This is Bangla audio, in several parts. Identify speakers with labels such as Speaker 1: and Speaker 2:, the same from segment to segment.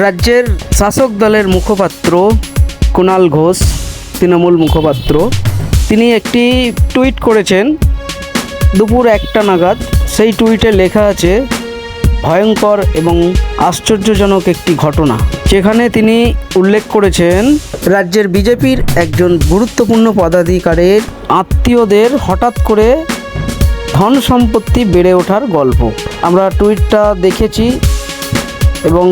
Speaker 1: রাজ্যের শাসক দলের মুখপাত্র কুণাল ঘোষ, তৃণমূল মুখপাত্র, তিনি একটি টুইট করেছেন দুপুর 1টা নাগাদ। সেই টুইটে লেখা আছে ভয়ঙ্কর এবং আশ্চর্যজনক একটি ঘটনা, যেখানে তিনি উল্লেখ করেছেন রাজ্যের বিজেপির একজন গুরুত্বপূর্ণ পদাধিকারীর আত্মীয়দের হঠাৎ করে ধন সম্পত্তি বেড়ে ওঠার গল্প। আমরা টুইটটা দেখেছি এবং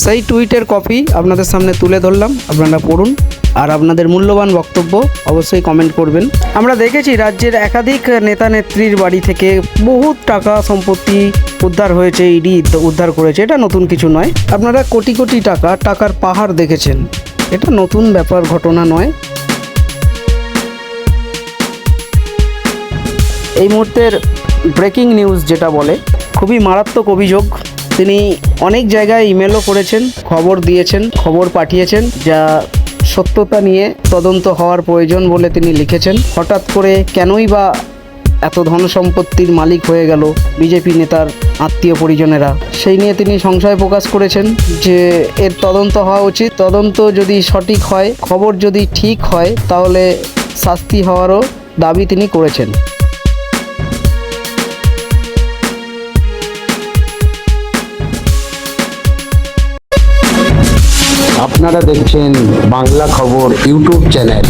Speaker 1: সেই টুইটের কপি আপনাদের সামনে তুলে ধরলাম, আপনারা পড়ুন আর আপনাদের মূল্যবান বক্তব্য অবশ্যই কমেন্ট করবেন। আমরা দেখেছি রাজ্যের একাধিক নেতা নেত্রীর বাড়ি থেকে বহু টাকা সম্পত্তি উদ্ধার হয়েছে, ইডি উদ্ধার করেছে, এটা নতুন কিছু নয়। আপনারা কোটি কোটি টাকার পাহাড় দেখেছেন, এটা নতুন ব্যাপার, ঘটনা নয়। এই মুহূর্তের ব্রেকিং নিউজ যেটা বলে, খুবই মারাত্মক অভিযোগ। তিনি অনেক জায়গায় ইমেলও করেছেন, খবর দিয়েছেন, খবর পাঠিয়েছেন, যা সত্যতা নিয়ে তদন্ত হওয়ার প্রয়োজন বলে তিনি লিখেছেন। হঠাৎ করে কেনই বা এত ধন সম্পত্তির মালিক হয়ে গেল বিজেপি নেতার আত্মীয় পরিজনেরা, সেই নিয়ে তিনি সংশয় প্রকাশ করেছেন যে এর তদন্ত হওয়া উচিত। তদন্ত যদি সঠিক হয়, খবর যদি ঠিক হয়, তাহলে শাস্তি হওয়ারও দাবি তিনি করেছেন।
Speaker 2: আপনারা দেখছেন বাংলা খবর ইউটিউব চ্যানেল।